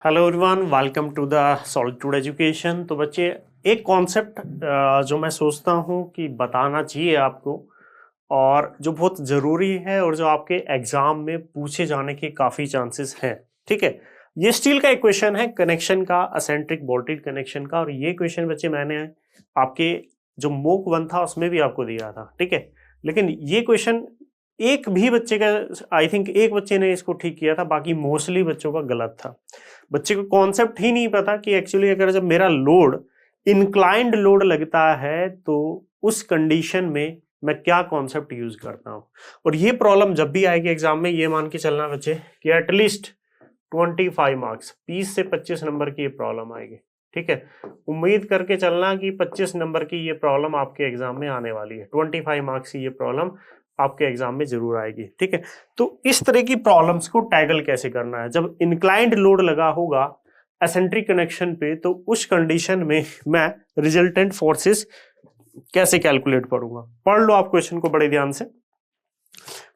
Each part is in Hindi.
Hello everyone, welcome to the solitude education. तो बच्चे, एक कॉन्सेप्ट जो मैं सोचता हूँ कि बताना चाहिए आपको, और जो बहुत ज़रूरी है और जो आपके एग्ज़ाम में पूछे जाने के काफ़ी चांसेस हैं। ठीक है, ये स्टील का एक क्वेश्चन है, कनेक्शन का, असेंट्रिक बोल्टेड कनेक्शन का। और ये क्वेश्चन बच्चे मैंने आपके जो मॉक 1 था उसमें भी आपको दिया था। ठीक है, लेकिन ये क्वेश्चन एक भी बच्चे का, आई थिंक एक बच्चे ने इसको ठीक किया था, बाकी मोस्टली बच्चों का गलत था। बच्चे को कॉन्सेप्ट ही नहीं पता कि एक्चुअली अगर जब मेरा लोड इंक्लाइंड लोड लगता है तो उस कंडीशन में मैं क्या कॉन्सेप्ट यूज करता हूं। और ये प्रॉब्लम जब भी आएगी एग्जाम में, ये मान के चलना बच्चे कि एटलीस्ट 25 मार्क्स, 20 से 25 नंबर की ये प्रॉब्लम आएगी। ठीक है, उम्मीद करके चलना कि 25 नंबर की ये प्रॉब्लम आपके एग्जाम में आने वाली है। 25 मार्क्स की ये प्रॉब्लम आपके एग्जाम में जरूर आएगी। ठीक है, तो इस तरह की प्रॉब्लम्स को टैकल कैसे करना है। जब इंक्लाइंड लोड लगा होगा एसेंट्रिक कनेक्शन पे, तो उस कंडीशन में मैं रिजल्टेंट फोर्सेस कैसे कैलकुलेट करूंगा। पढ़ लो आप क्वेश्चन को बड़े ध्यान से।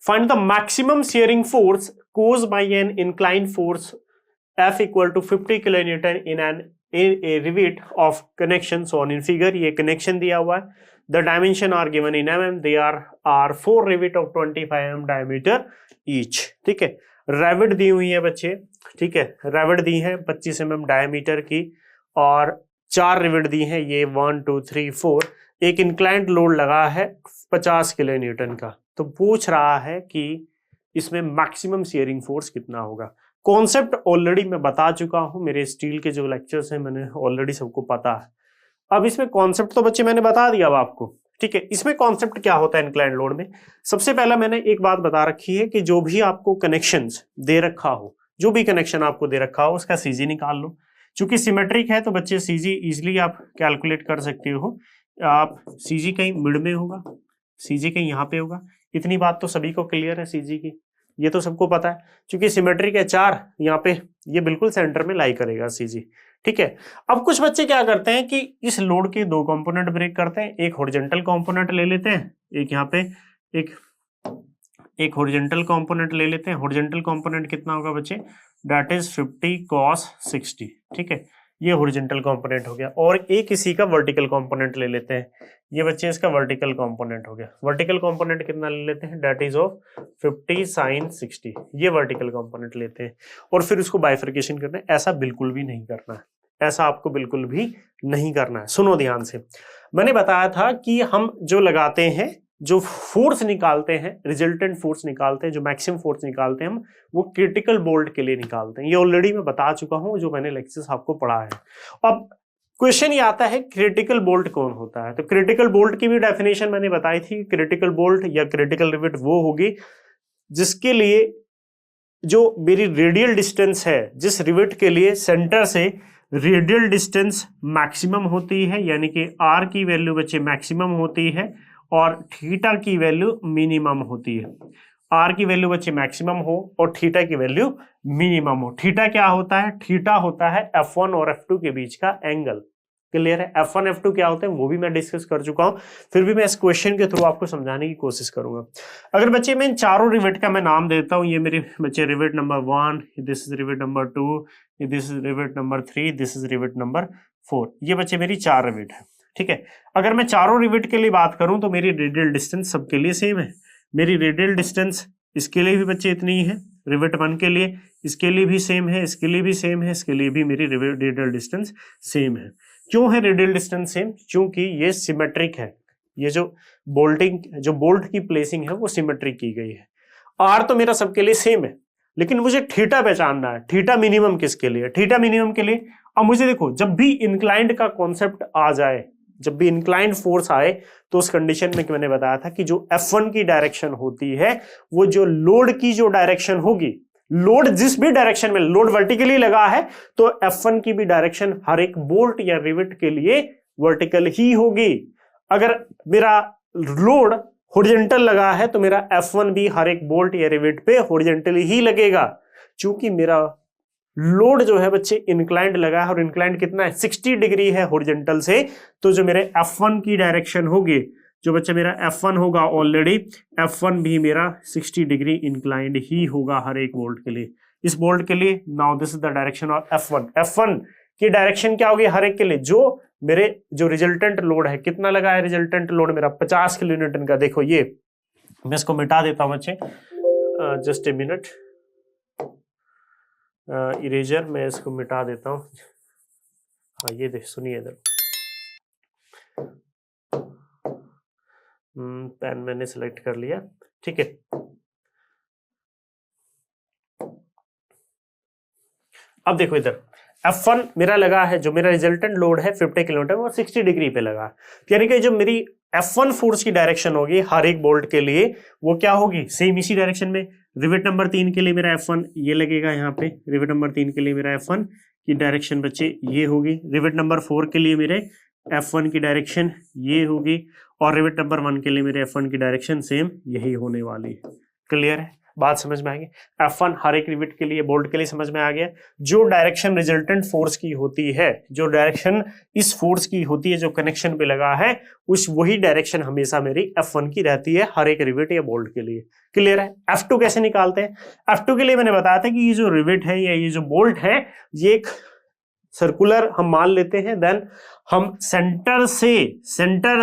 Find the maximum sharing force caused by an inclined force F equal to 50 kilonewton in a rivet of connection shown in figure। ये कनेक्शन दिया हुआ है, the dimension are given in mm, they are 4 rivet of 25 mm diameter each। ठीक है, रेविट दी हुई है बच्चे। ठीक है, रेविट दी है 25 mm डायमीटर की, और 4 रिविट दी है, ये 1 2 3 4। एक इंक्लाइंड लोड लगा है 50 किलो न्यूटन का। तो पूछ रहा है कि इसमें मैक्सिमम शेयरिंग फोर्स कितना होगा। कॉन्सेप्ट ऑलरेडी मैं बता चुका हूं, मेरे स्टील के जो लेक्चर्स हैं मैंने ऑलरेडी सबको पता है। अब इसमें कॉन्सेप्ट तो बच्चे मैंने बता दिया अब आपको। ठीक है, इसमें कॉन्सेप्ट क्या होता है इंक्लाइंड लोड में। सबसे पहला मैंने एक बात बता रखी है कि जो भी आपको कनेक्शंस दे रखा हो, जो भी कनेक्शन आपको दे रखा हो, उसका सीजी निकाल लो। चूंकि सिमेट्रिक है तो बच्चे सीजी इजिली आप कैलकुलेट कर सकते हो। आप सीजी कहीं मिड में होगा, सीजी कहीं यहाँ पे होगा, इतनी बात तो सभी को क्लियर है सीजी की, ये तो सबको पता है। क्योंकि सिमेट्रिक है 4 यहाँ पे, ये बिल्कुल सेंटर में लाई करेगा सीजी। ठीक है, अब कुछ बच्चे क्या करते हैं कि इस लोड के 2 कंपोनेंट ब्रेक करते हैं। एक हॉरिजॉन्टल कंपोनेंट ले लेते हैं, एक यहाँ पे एक हॉरिजॉन्टल कंपोनेंट ले लेते हैं। हॉरिजॉन्टल कंपोनेंट कितना होगा बच्चे, दैट इज 50 cos 60। ठीक है, ये हॉरिजॉन्टल कंपोनेंट हो गया। और एक इसी का वर्टिकल कंपोनेंट ले लेते हैं, ये बच्चे इसका वर्टिकल कंपोनेंट हो गया। वर्टिकल कंपोनेंट कितना ले लेते हैं, दैट इज ऑफ 50 sin 60। ये वर्टिकल कंपोनेंट लेते हैं और फिर उसको बाइफर्केशन करना है। ऐसा बिल्कुल भी नहीं करना है, ऐसा आपको बिल्कुल भी नहीं करना है। सुनो ध्यान से, मैंने बताया था कि हम जो लगाते हैं, जो फोर्स निकालते हैं, रिजल्टेंट फोर्स निकालते हैं, जो मैक्सिमम फोर्स निकालते हैं हम, वो क्रिटिकल बोल्ट के लिए निकालते हैं। ये ऑलरेडी मैं बता चुका हूं, जो मैंने लेक्चर्स आपको पढ़ा है। अब क्वेश्चन ये आता है क्रिटिकल बोल्ट कौन होता है। तो क्रिटिकल बोल्ट की भी डेफिनेशन मैंने बताई थी। क्रिटिकल बोल्ट या क्रिटिकल रिवेट वो होगी जिसके लिए जो मेरी रेडियल डिस्टेंस है, जिस रिवेट के लिए सेंटर से रेडियल डिस्टेंस मैक्सिमम होती है, यानी कि आर की वैल्यू बच्चे मैक्सिमम होती है और थीटा की वैल्यू मिनिमम होती है। आर की वैल्यू बच्चे मैक्सिमम हो और थीटा की वैल्यू मिनिमम हो। थीटा क्या होता है, थीटा होता है F1 और F2 के बीच का एंगल। क्लियर है, F1 F2 क्या होते हैं वो भी मैं डिस्कस कर चुका हूं, फिर भी मैं इस क्वेश्चन के थ्रू आपको समझाने की कोशिश करूंगा। अगर बच्चे मैं इन चारों रिवेट का मैं नाम देता हूं, ये मेरे बच्चे rivet number 1, this is rivet number 2, this is rivet number 3, this is rivet number 4। ये बच्चे मेरी 4 रिवेट है। ठीक है, अगर मैं चारों रिवेट के लिए बात करूं तो मेरी रेडियल डिस्टेंस सबके लिए सेम है। मेरी रेडियल डिस्टेंस इसके लिए भी बच्चे इतनी ही है, रिवेट 1 के लिए, इसके लिए भी सेम है, इसके लिए भी सेम है, इसके लिए भी मेरी रेडियल डिस्टेंस सेम है। क्यों है रेडियल डिस्टेंस सेम, क्योंकि ये सिमेट्रिक है। ये जो बोल्ट की प्लेसिंग है वो सिमेट्रिक की गई है। आर तो मेरा सबके लिए सेम है, लेकिन मुझे थीटा पहचानना है। थीटा मिनिमम किसके लिए, थीटा मिनिमम के लिए। अब मुझे देखो, जब भी इंक्लाइंड का कॉन्सेप्ट आ जाए, जब भी इंक्लाइंड फोर्स आए, तो उस कंडीशन में मैंने बताया था कि जो F1 की डायरेक्शन होती है, वो जो लोड की जो डायरेक्शन होगी, लोड जिस भी डायरेक्शन में, लोड वर्टिकली लगा है तो F1 की भी डायरेक्शन हर एक बोल्ट या रिवेट के लिए वर्टिकल ही होगी। अगर मेरा लोड हॉरिजॉन्टल लगा है तो मेरा F1 भी हर एक बोल्ट या रिवेट पे हॉरिजॉन्टली ही लगेगा। चूंकि मेरा लोड जो है बच्चे इंक्लाइंड लगा है, और इंक्लाइंड कितना है, 60 डिग्री है हॉरिजॉन्टल से, तो जो मेरे F1 की डायरेक्शन होगी, जो बच्चे मेरा F1 होगा, ऑलरेडी F1 भी मेरा 60 डिग्री इंक्लाइंड ही होगा हर एक वोल्ट के लिए। इस बोल्ट के लिए। Now this is the direction of F1। F1 की डायरेक्शन क्या होगी हर एक के लिए? जो मेरे जो रिजल्टेंट लोड है, कितना लगा है रिजल्टेंट लोड मेरा? 50 किलो न्यूटन का। देखो ये मैं इसको मिटा देता हूं बच्चे, जस्ट ए मिनट, इरेजर मैं इसको मिटा देता हूं। हाँ ये देख, सुनिए इधर, पेन मैंने सिलेक्ट कर लिया, ठीक है। अब देखो इधर F1 मेरा लगा है, जो मेरा रिजल्टेंट लोड है 50 किलोमीटर, वो 60 डिग्री पे लगा, यानी कि जो मेरी F1 फोर्स की डायरेक्शन होगी हर एक बोल्ट के लिए वो क्या होगी? सेम इसी डायरेक्शन में। रिवेट नंबर 3 के लिए मेरा F1 ये लगेगा यहाँ पे, रिवेट नंबर 3 के लिए मेरा F1 की डायरेक्शन बच्चे ये होगी। रिवेट नंबर 4 के लिए मेरे F1 की डायरेक्शन ये होगी, और रिवेट नंबर 1 के लिए मेरे F1 की डायरेक्शन सेम यही होने वाली है। क्लियर है? बात समझ में आ गई? F1 हर एक रिवेट के लिए, बोल्ट के लिए समझ में आ गया। जो डायरेक्शन रिजल्टेंट फोर्स की होती है, जो डायरेक्शन इस फोर्स की होती है जो कनेक्शन पे लगा है, उस वही डायरेक्शन हमेशा मेरी F1 की रहती है हर एक रिवेट या बोल्ट के लिए। क्लियर है? F2 कैसे निकालते हैं? F2 के लिए मैंने बताया था कि ये जो रिवेट है या ये जो बोल्ट है, ये एक सर्कुलर हम मान लेते हैं। देन हम सेंटर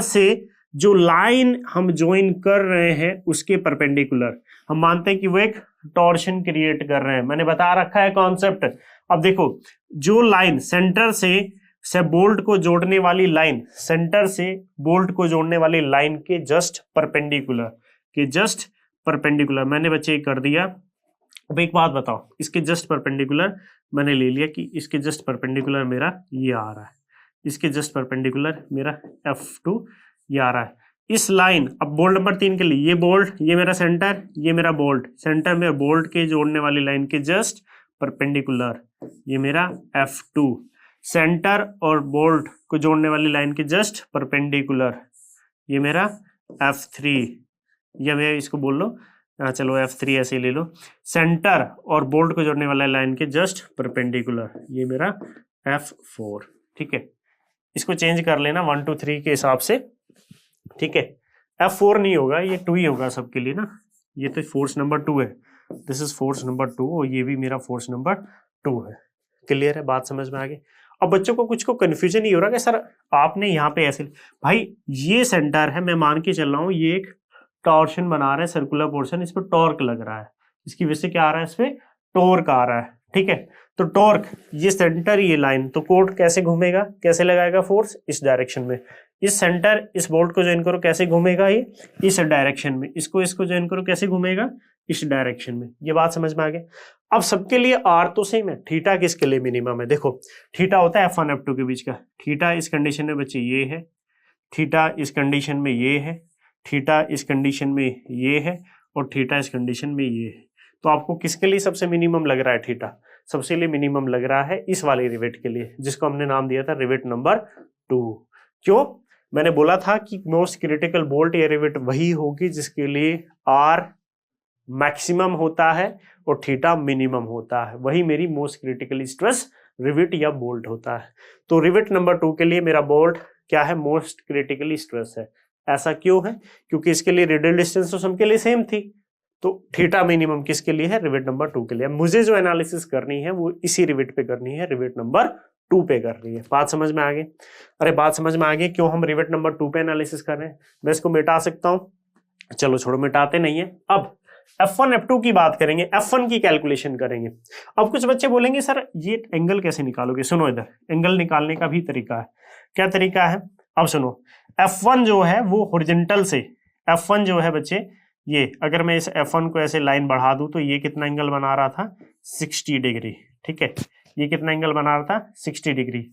से जो लाइन हम ज्वाइन कर रहे हैं उसके परपेंडिकुलर हम मानते हैं कि वो एक टॉर्शन क्रिएट कर रहे हैं। मैंने बता रखा है कॉन्सेप्ट। अब देखो, जो लाइन सेंटर से बोल्ट को जोड़ने वाली लाइन, सेंटर से बोल्ट को जोड़ने वाली लाइन के जस्ट परपेंडिकुलर मैंने बच्चे कर दिया। अब एक बात बताओ, इसके जस्ट परपेंडिकुलर मैंने ले लिया कि इसके जस्ट परपेंडिकुलर मेरा ये आ रहा है, इसके जस्ट परपेंडिकुलर मेरा F2 ये आ रहा है। इस लाइन, अब बोल्ट नंबर 3 के लिए ये बोल्ट, ये मेरा सेंटर, ये मेरा बोल्ट, सेंटर में बोल्ट के जोड़ने वाली लाइन के जस्ट परपेंडिकुलर ये मेरा F2, सेंटर और बोल्ट को जोड़ने वाली लाइन के जस्ट परपेंडिकुलर ये मेरा F3, या मैं इसको बोल लो, चलो F3 ऐसे ही ले लो, सेंटर और बोल्ट को जोड़ने वाला लाइन के जस्ट परपेंडिकुलर ये मेरा F4। ठीक है, इसको चेंज कर लेना 1 2 3 के हिसाब से। ठीक है, F4 नहीं होगा, ये 2 ही होगा सबके लिए ना। ये तो फोर्स नंबर 2 है, दिस इज फोर्स नंबर 2, और ये भी मेरा फोर्स नंबर 2 है। क्लियर है? बात समझ में आ गई? अब बच्चों को कुछ को कंफ्यूजन नहीं हो रहा कि सर आपने यहाँ पे ऐसे, भाई ये सेंटर है, मैं मान के चल रहा हूँ ये एक टॉर्शन बना रहा है, सर्कुलर पोर्शन, इस पर टॉर्क लग रहा है, इसकी वजह से क्या आ रहा है, इस पे टॉर्क आ रहा है। ठीक है, तो टॉर्क, ये सेंटर, ये लाइन, तो कोट कैसे घूमेगा, कैसे लगाएगा फोर्स? इस डायरेक्शन में। इस सेंटर, इस बोल्ट को ज्वाइन करो, कैसे घूमेगा ये? इस डायरेक्शन में। इसको ज्वाइन करो, कैसे घूमेगा? इस डायरेक्शन में। ये बात समझ में आ गई? अब सबके लिए आर तो सेम है, थीटा किसके लिए मिनिमम है? देखो थीटा होता है F1 F2 के बीच का। थीटा इस कंडीशन में बच्चे ये है, थीटा इस कंडीशन में ये है, थीटा इस कंडीशन में ये है, और थीटा इस कंडीशन में ये है। तो आपको किसके लिए सबसे मिनिमम लग रहा है? थीटा सबसे लिए मिनिमम लग रहा है इस वाले रिवेट के लिए, जिसको हमने नाम दिया था रिवेट नंबर 2। क्यों? मैंने बोला था कि मोस्ट क्रिटिकल बोल्ट या रिवेट वही होगी जिसके लिए आर मैक्सिमम होता है और थीटा मिनिमम होता है, वही मेरी मोस्ट क्रिटिकली स्ट्रेस रिवेट या बोल्ट होता है। तो रिवेट नंबर 2 के लिए मेरा बोल्ट क्या है? मोस्ट क्रिटिकली स्ट्रेस है। ऐसा क्यों है? क्योंकि इसके लिए रेडियल डिस्टेंस तो सबके लिए सेम थी, तो थीटा मिनिमम किसके लिए है? रिवेट नंबर 2 के लिए। मुझे जो एनालिसिस करनी है वो इसी रिवेट पे करनी है, रिवेट नंबर 2 पे करनी है। बात समझ में आ गई? अरे बात समझ में आ गई? क्यों हम रिवेट नंबर 2 पे एनालिसिस कर रहे हैं? मैं इसको मिटा सकता हूँ, चलो छोड़ो, मिटाते नहीं है। अब F1 F2 की बात करेंगे, F1 की कैलकुलेशन करेंगे। अब कुछ बच्चे बोलेंगे सर ये एंगल कैसे निकालोगे? सुनो, इधर एंगल निकालने का भी तरीका है। क्या तरीका है? अब सुनो, F1 जो है वो हॉरिजॉन्टल से, F1 जो है बच्चे, ये अगर मैं इस F1 को ऐसे लाइन बढ़ा दूं तो ये कितना एंगल बना रहा था? 60 डिग्री। ठीक है, ये कितना एंगल बना रहा था? 60 डिग्री।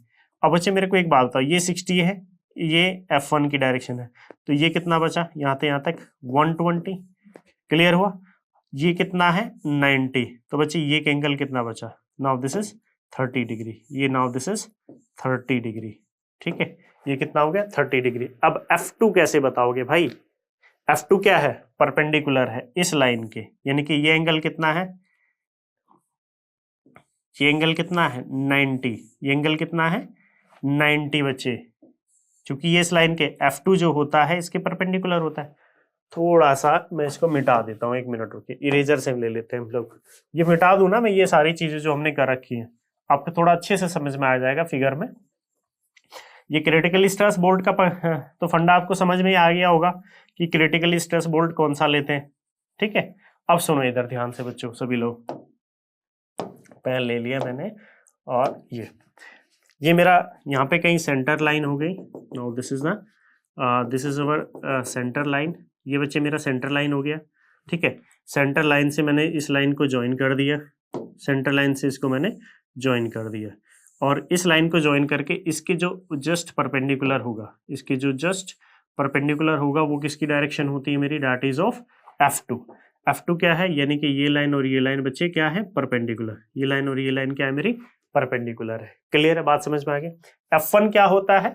अब बच्चे मेरे को एक बात बताओ, ये 60 है, ये F1 की डायरेक्शन है, तो ये कितना बचा? यहाँ से यहाँ तक 120। क्लियर हुआ? ये कितना है? 90। तो बच्चे ये एंगल कितना बचा? नाउ दिस इज 30 डिग्री, ये नाउ दिस इज 30 डिग्री। ठीक है, ये कितना हो गया? 30 डिग्री। अब F2 कैसे बताओगे भाई? F2 क्या है? परपेंडिकुलर है इस लाइन के, यानी कि ये एंगल कितना है? ये एंगल कितना है? 90। ये एंगल कितना है? 90 बच्चे, क्योंकि ये इस लाइन के F2 जो होता है इसके परपेंडिकुलर होता है। थोड़ा सा मैं इसको मिटा देता हूँ, 1 मिनट रुके, इरेजर से ले लेते हैं हम लोग। ये मिटा दूं ना मैं, ये सारी चीजें जो हमने कर रखी हैं आपको थोड़ा अच्छे से समझ में आ जाएगा फिगर में। ये क्रिटिकल स्ट्रेस बोल्ट का तो फंडा आपको समझ में आ गया होगा कि क्रिटिकल स्ट्रेस बोल्ट कौन सा लेते हैं। ठीक है, अब सुनो इधर ध्यान से बच्चों, सभी लोग, पेन ले लिया मैंने, और ये मेरा यहाँ पे कहीं सेंटर लाइन हो गई। No this is our centre line. ये बच्चे मेरा सेंटर लाइन हो गया। ठीक है, सेंटर लाइन से मैंने इस लाइन को ज्वाइन कर दिया, सेंटर लाइन से इसको मैंने ज्वाइन कर दिया, और इस लाइन को ज्वाइन करके इसके जो जस्ट परपेंडिकुलर होगा, इसके जो जस्ट परपेंडिकुलर होगा वो किसकी डायरेक्शन होती है मेरी, that is of F2। F2 क्या है, यानी कि ये लाइन और ये लाइन बच्चे क्या है, परपेंडिकुलर। ये लाइन और ये लाइन क्या है मेरी, परपेंडिकुलर है। क्लियर है, बात समझ में आ गई। F1 क्या होता है,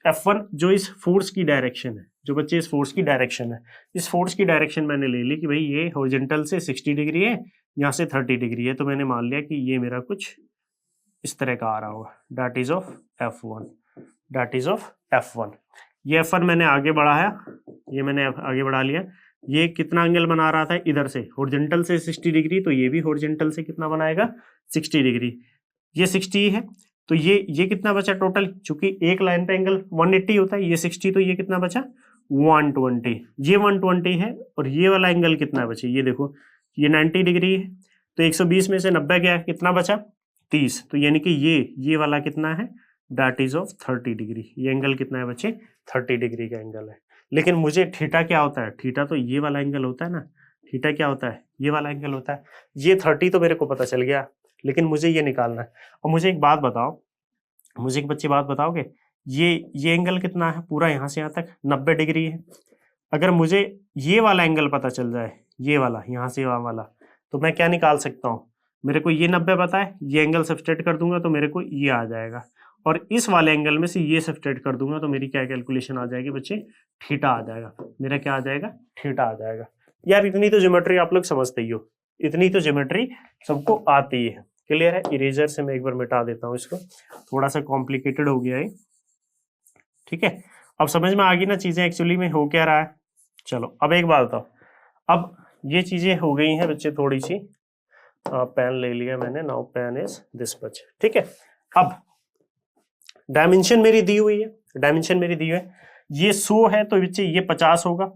F1 जो इस फोर्स की डायरेक्शन है, जो बच्चे इस फोर्स की डायरेक्शन है, इस फोर्स की डायरेक्शन मैंने ले ली कि भाई ये हॉरिजॉन्टल से 60 डिग्री है, यहाँ से 30 डिग्री है, तो मैंने मान लिया कि ये मेरा कुछ इस तरह का आ रहा होगा, that is of F1, that is of F1। ये F1 मैंने आगे बढ़ाया, ये मैंने आगे बढ़ा लिया। ये कितना एंगल बना रहा था इधर से, हॉरिजॉन्टल से 60 डिग्री, तो ये भी हॉरिजॉन्टल से कितना बनाएगा, 60 डिग्री। ये 60 है, तो ये कितना बचा टोटल, चूंकि एक लाइन पे एंगल 180 होता है, ये 60, तो ये कितना बचा 120। ये 120 है, और ये वाला एंगल कितना बचे, ये देखो ये 90 डिग्री है, तो 120 में से 90 गया, कितना बचा 30। तो यानी कि ये वाला कितना है, दैट इज ऑफ 30 डिग्री। ये एंगल कितना है बच्चे, 30 डिग्री का एंगल है। लेकिन मुझे थीटा क्या होता है, थीटा तो ये वाला एंगल होता है ना, थीटा क्या होता है, ये वाला एंगल होता है। ये 30 तो मेरे को पता चल गया, लेकिन मुझे ये निकालना है। और मुझे एक बात बताओ, मुझे एक बच्चे बात बताओगे, ये एंगल कितना है, पूरा यहाँ से यहाँ तक 90 डिग्री है। अगर मुझे ये वाला एंगल पता चल जाए, ये वाला यहाँ से वहाँ वाला, तो मैं क्या निकाल सकता हूँ, मेरे को ये 90 पता है, ये एंगल सब्सट्रैक्ट कर दूंगा तो मेरे को ये आ जाएगा, और इस वाले एंगल में से ये सब्सट्रैक्ट कर दूंगा तो मेरी क्या कैलकुलेशन आ जाएगी बच्चे, थीटा आ जाएगा। मेरा क्या आ जाएगा, थीटा आ जाएगा। यार इतनी तो ज्योमेट्री आप लोग समझते ही हो, इतनी तो ज्योमेट्री सबको आती है। क्लियर है, इरेजर से मैं एक बार मिटा देता हूँ इसको, थोड़ा सा कॉम्प्लिकेटेड हो गया है। ठीक है, अब समझ में आ गई ना चीजें एक्चुअली में हो क्या रहा है। चलो अब एक बात बताओ, अब ये चीजें हो गई हैं बच्चे, थोड़ी सी पेन ले लिया मैंने, now pen is this much. ठीक है, अब डायमेंशन मेरी दी हुई है, डायमेंशन मेरी दी हुई है, ये 100 है तो बच्चे ये 50 होगा।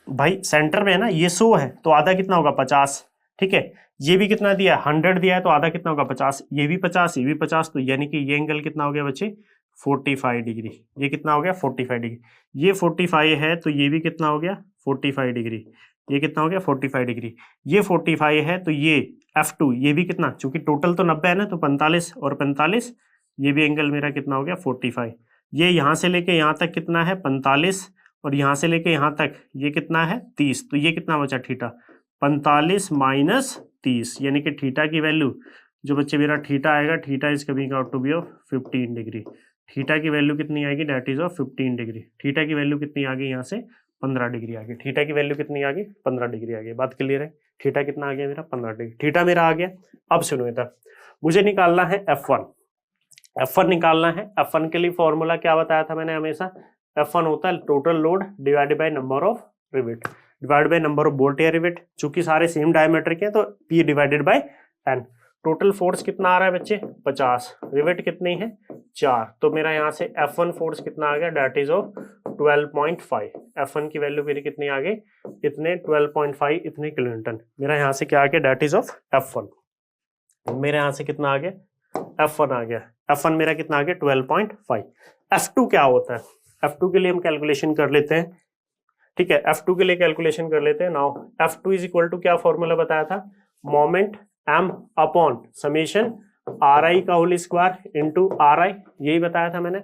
भाई सेंटर में है ना, ये 100 है तो आधा कितना होगा, 50। ठीक है, ये भी कितना दिया है, 100 दिया है तो आधा कितना होगा, 50। ये भी 50, ये भी 50, तो यानी कि ये एंगल कितना हो गया बच्चे, 45 डिग्री। ये कितना हो गया, 45 डिग्री। ये 45 है तो ये भी कितना हो गया, 45 डिग्री। ये कितना हो गया, 45 डिग्री। ये 45 है तो ये F2, ये भी कितना, चूंकि टोटल तो 90 है ना, तो 45 और 45, ये भी एंगल मेरा कितना हो गया, 45। ये यहाँ से लेके यहाँ तक कितना है, 45, और यहाँ से लेके यहाँ तक ये कितना है, 30। तो ये कितना बचा थीटा, 45 माइनस 30, यानी कि थीटा की वैल्यू जो बच्चे मेरा थीटा आएगा, theta is coming out to be of 15 degree. Theta की वैल्यू कितनी आएगी, that is of 15 degree. Theta की वैल्यू कितनी आ गई, यहाँ से 15 डिग्री आ गई। थीटा की वैल्यू कितनी आ गई, 15 डिग्री आ गई। बात क्लियर है, थीटा कितना आ गया मेरा, 15 डिग्री। थीटा मेरा आ गया। अब सुनो इधर, मुझे निकालना है F1। F1 निकालना है। F1 के लिए फॉर्मूला क्या बताया था मैंने हमेशा, F1 होता है total load divided by number of rivet, divide by number of bolt या रिवेट। चूंकि सारे सेम डायमीटर के हैं तो P divided by N। Total force कितना आ रहा है बच्चे, 50। रिवेट कितनी है, 4। तो मेरा यहाँ से F1 फोर्स कितना आ गया, दैट इज ऑफ 12.5। F1 की वैल्यू मेरी कितनी आ गई, इतने 12.5, इतने किलोन्यूटन। मेरा यहाँ से क्या आ गया, दैट इज ऑफ F1। मेरे यहाँ से कितना आ गया, F1 आ गया। F1 मेरा कितना आ गया, 12.5। F2 क्या होता है, F2 के लिए हम कैलकुलेशन कर लेते हैं। ठीक है, F2 के लिए कैलकुलेशन कर लेते हैं। Now F2 is equal to क्या फॉर्मूला बताया था, moment M upon summation RI का होल स्क्वायर इंटू RI, यही बताया था मैंने।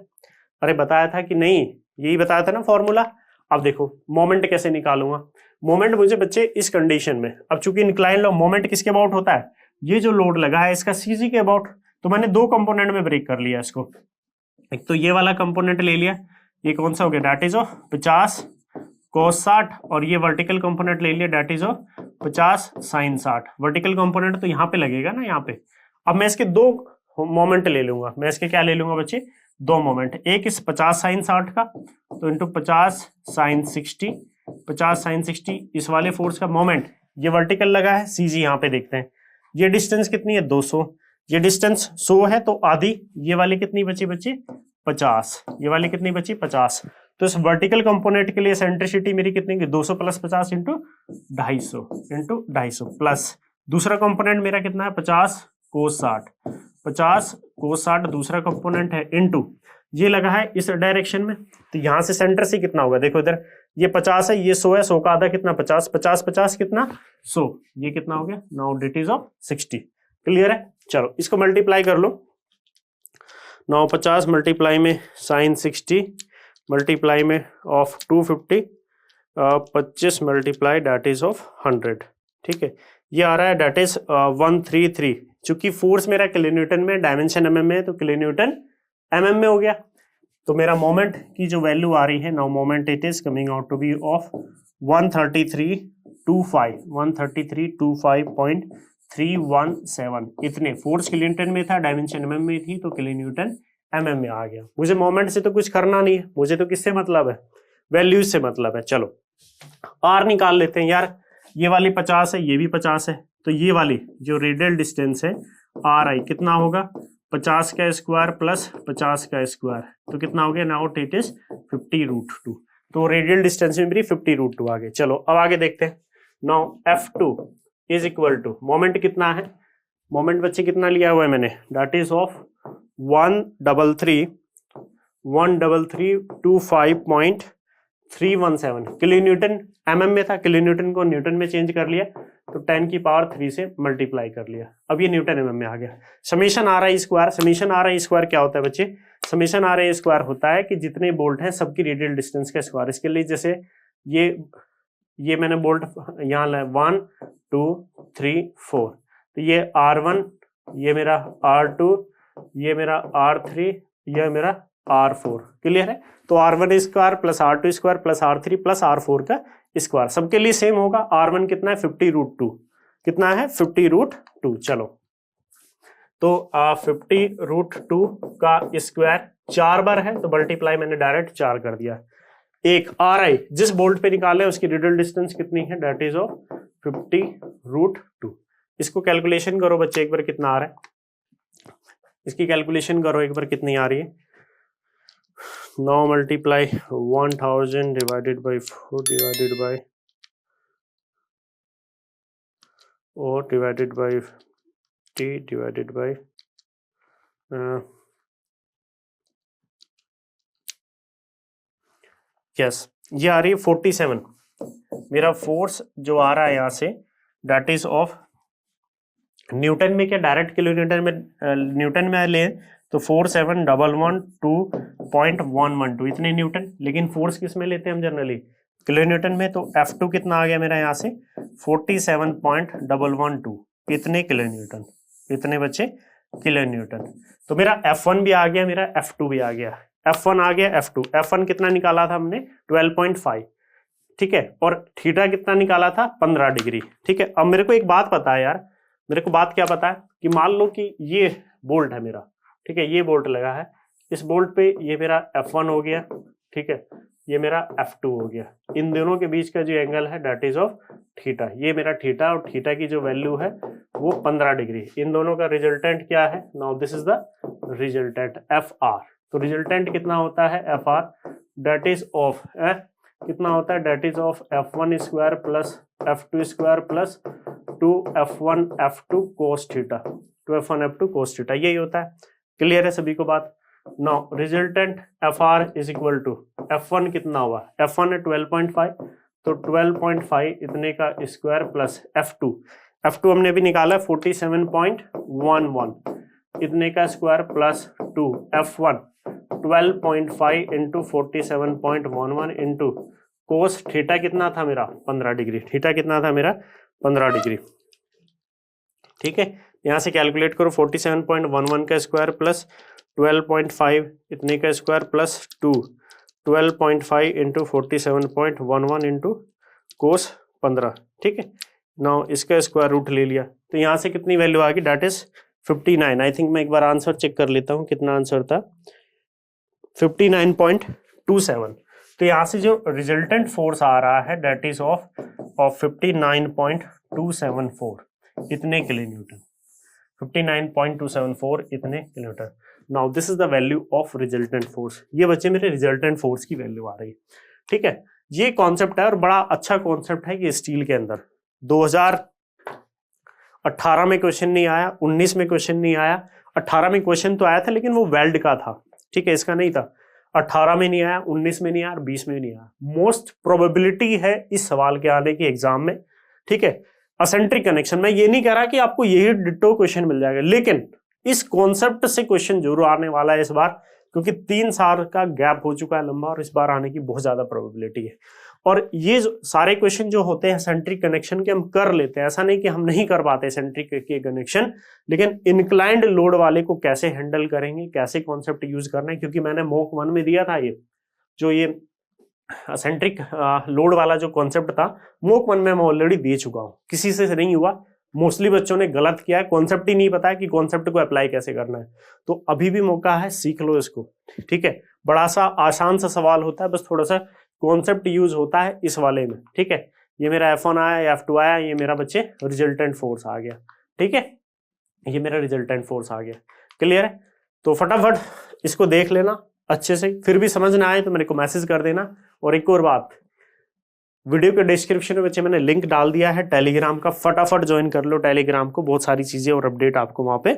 अरे बताया था कि नहीं, यही बताया था ना फॉर्मूला। अब देखो मोमेंट कैसे निकालूंगा। मोमेंट मुझे बच्चे इस कंडीशन में, अब चूंकि इंक्लाइन लो मोमेंट किसके अबाउट होता है, ये जो लोड लगा है इसका CG के अबाउट। तो मैंने दो कंपोनेंट में ब्रेक कर लिया इसको। एक तो ये वाला कंपोनेंट ले लिया, ये कौन सा हो गया, दैट इज ऑफ 50 cos 60, और ये वर्टिकल कंपोनेंट ले लिया, that is of 50 sin 60। Vertical component तो यहाँ पे लगेगा ना, यहाँ पे। अब मैं इसके दो मोमेंट ले लूंगा, मैं इसके क्या ले लूंगा बच्चे, दो मोमेंट। एक इस 50 sin 60 का, तो इंटू 50 sin 60, 50 sin 60, इस वाले फोर्स का मोमेंट ये वर्टिकल लगा है, सीजी यहाँ पे देखते हैं। ये डिस्टेंस कितनी है 200, ये डिस्टेंस 100 है तो आधी, ये वाली कितनी बची बच्चे 50, ये वाली कितनी बची 50। तो इस वर्टिकल कंपोनेंट के लिए सेंट्रिसिटी मेरी कितनी 200 प्लस 50 इंटू 250 प्लस दूसरा कंपोनेंट मेरा कितना है 50 कोस 60, 50 कोस 60 दूसरा कंपोनेंट है इंटू ये लगा है इस डायरेक्शन में, तो यहां से सेंटर से कितना होगा देखो इधर, ये 50 है, ये 100 है, 100 का आधा कितना 50, 50 50 कितना 100, ये कितना हो गया now that is of 60। Clear है? चलो इसको मल्टीप्लाई कर लो। नाउ 50 मल्टीप्लाई में साइन 60 मल्टीप्लाई में of 250, 25 multiply that is of 100। ठीक है, ये आ रहा है डेट इज 133। चूंकि फोर्स मेरा किलोन्यूटन में, डायमेंशन एमएम में, तो किलोन्यूटन एमएम में हो गया, तो मेरा मोमेंट की जो वैल्यू आ रही है now moment it is coming out to be of 133.25.317 इतने। फोर्स किलोन्यूटन में था, डायमेंशन एमएम में थी, तो किलोन्यूटन एमएम में आ गया। मुझे मोमेंट से तो कुछ करना नहीं है, मुझे तो किससे मतलब है, वैल्यूज से मतलब है। चलो आर निकाल लेते हैं यार, ये वाली 50 है, ये भी 50 है, तो ये वाली जो रेडियल डिस्टेंस है आर आई कितना होगा 50 का स्क्वायर प्लस 50 का स्क्वायर, तो कितना हो गया नाउ इट इज 50√2। तो रेडियल डिस्टेंस में मेरी 50√2 आ गई। चलो अब आगे देखते हैं। Now F2 is equal to moment कितना है, मोमेंट बच्चे कितना लिया हुआ है मैंने, that is of 133.25.317 kilonewton MM में था, किलोन्यूटन को न्यूटन में चेंज कर लिया, तो 10 की पावर 3 से मल्टीप्लाई कर लिया, अब ये न्यूटन एमएम में आ गया। समेशन आर आई स्क्वायर, समेशन आर आई स्क्वायर क्या होता है बच्चे, समेशन आर आई स्क्वायर होता है कि जितने बोल्ट हैं सबकी रेडियल डिस्टेंस का स्क्वायर। इसके लिए जैसे ये मैंने बोल्ट यहाँ लाया 1 2 3 4, तो ये R1, ये मेरा R2, ये मेरा R3, ये मेरा R4। क्लियर है? तो R1 square plus R2 square plus R3 plus R4 का स्क्वायर सबके लिए सेम होगा। R1 कितना है 50√2, कितना है 50√2। चलो तो 50√2 का स्क्वायर 4 बार है, तो मल्टीप्लाई मैंने डायरेक्ट 4 कर दिया। एक आर आई जिस बोल्ट पे निकाले उसकी रेडियल डिस्टेंस कितनी है, दैट इज ऑफ 50√2। इसको कैलकुलेशन करो बच्चे एक बार कितना आ रहा है, इसकी कैलकुलेशन करो एक बार कितनी आ रही है। Now multiply 1000 divided by 4 divided by और divided by t divided by yes, ये आ रही है 47। मेरा फोर्स जो आ रहा है यहाँ say that is of Newton में, क्या डायरेक्ट किलो न्यूटन में, न्यूटन में ले तो 47,112.112 इतने न्यूटन, लेकिन फोर्स किस में लेते हैं हम जनरली किलो न्यूटन में, तो F2 कितना आ गया मेरा यहाँ से 47.112 इतने किलो न्यूटन, इतने बच्चे किलो न्यूटन। तो मेरा F1 भी आ गया, मेरा F2 भी आ गया, F1 आ गया, F1 कितना निकाला था हमने 12.5, ठीक है, और थीटा कितना निकाला था 15 डिग्री। ठीक है, अब मेरे को एक बात पता है यार, मेरे को बात क्या पता है कि मान लो कि ये बोल्ट है मेरा, ठीक है, ये बोल्ट लगा है, इस बोल्ट पे ये मेरा F1 हो गया, ठीक है, ये मेरा F2 हो गया, इन दोनों के बीच का जो एंगल है दैट इज ऑफ थीटा, ये मेरा थीटा, और थीटा की जो वैल्यू है वो 15 डिग्री, इन दोनों का रिजल्टेंट क्या है, now this is the resultant FR। तो रिजल्टेंट कितना होता है FR, दैट इज ऑफ कितना होता है, that is of F1 square plus F2 square plus 2F1 F2 cos theta, 2F1 F2 cos theta, यही होता है। क्लियर है सभी को बात? Now resultant FR is equal to F1 कितना हुआ, F1 है 12.5, तो 12.5 इतने का स्क्वायर प्लस F2 हमने भी निकाला 47.11 इतने का square plus 2F1 12.5 into 47.11 into cos theta कितना था मेरा 15 डिग्री, थीटा कितना था मेरा 15 डिग्री। ठीक है, यहाँ से कैलकुलेट करो 47.11 का स्क्वायर प्लस 12.5 इतने का square plus 12.5 into 47.11 into cos 15। ठीक है, नाउ इसका स्क्वायर रूट ले लिया, तो यहाँ से कितनी वैल्यू आ गई, दैट इज 59। आई थिंक मैं एक बार आंसर चेक कर लेता हूँ कितना आंसर था, 59.27। तो यहाँ से जो रिजल्टेंट फोर्स आ रहा है दैट इज ऑफ 59.274 इतने किलो न्यूटन, 59.274 इतने kilo Newton. Now this is the value of resultant force. ये बच्चे मेरे रिजल्टेंट फोर्स की वैल्यू आ रही है, ठीक है। ये कॉन्सेप्ट है और बड़ा अच्छा कॉन्सेप्ट है कि स्टील के अंदर 2018 में क्वेश्चन नहीं आया, 19 में क्वेश्चन नहीं आया, 18 में क्वेश्चन तो आया था लेकिन वो वेल्ड का था, ठीक है, इसका नहीं था। 18 में नहीं आया, 19 में नहीं आया और 20 में नहीं आया। मोस्ट प्रोबेबिलिटी है इस सवाल के आने की एग्जाम में, ठीक है। असेंट्रिक कनेक्शन, मैं ये नहीं कह रहा कि आपको यही डिट्टो क्वेश्चन मिल जाएगा, लेकिन इस कॉन्सेप्ट से क्वेश्चन जरूर आने वाला है इस बार, क्योंकि 3 साल का गैप हो चुका है लंबा और इस बार आने की बहुत ज्यादा प्रोबेबिलिटी है। और ये सारे क्वेश्चन जो होते हैं सेंट्रिक कनेक्शन के हम कर लेते हैं, ऐसा नहीं कि हम नहीं कर पाते सेंट्रिक के कनेक्शन, लेकिन इंक्लाइंड लोड वाले को कैसे हैंडल करेंगे, कैसे कॉन्सेप्ट यूज करना है, क्योंकि मैंने मॉक 1 में दिया था ये जो ये सेंट्रिक लोड वाला जो कॉन्सेप्ट था मॉक 1 में मैं ऑलरेडी दे चुका हूं, किसी से नहीं हुआ। मोस्टली बच्चों ने गलत किया है, कॉन्सेप्ट ही नहीं पता है कि कॉन्सेप्ट को अप्लाई कैसे करना है। तो अभी भी मौका है, सीख लो इसको, ठीक है। बड़ा सा आसान सा सवाल होता है, बस थोड़ा सा कॉन्सेप्ट यूज होता है इस वाले में, ठीक है। ये मेरा F1 आया, F2 आया, ये मेरा बच्चे रिजल्टेंट फोर्स आ गया, ठीक है। ये मेरा रिजल्टेंट फोर्स आ गया, क्लियर है। तो फटाफट इसको देख लेना अच्छे से, फिर भी समझ ना आए तो मेरे को मैसेज कर देना। और एक और बात, वीडियो के डिस्क्रिप्शन में बच्चे मैंने लिंक डाल दिया है टेलीग्राम का, फटाफट ज्वाइन कर लो टेलीग्राम को, बहुत सारी चीजें और अपडेट आपको वहां पे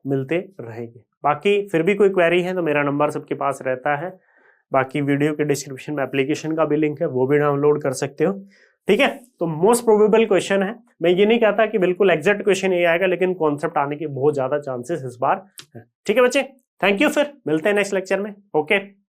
मिलते रहेंगे। बाकी फिर भी कोई क्वेरी है तो मेरा नंबर सबके पास रहता है। बाकी वीडियो के डिस्क्रिप्शन में एप्लीकेशन का भी लिंक है, वो भी डाउनलोड कर सकते हो, ठीक है। तो मोस्ट प्रोबेबल क्वेश्चन है, मैं ये नहीं कहता कि बिल्कुल एग्जैक्ट क्वेश्चन ये आएगा, लेकिन कॉन्सेप्ट आने के बहुत ज्यादा चांसेस इस बार है, ठीक है बच्चे। थैंक यू, फिर मिलते हैं नेक्स्ट लेक्चर में, ओके।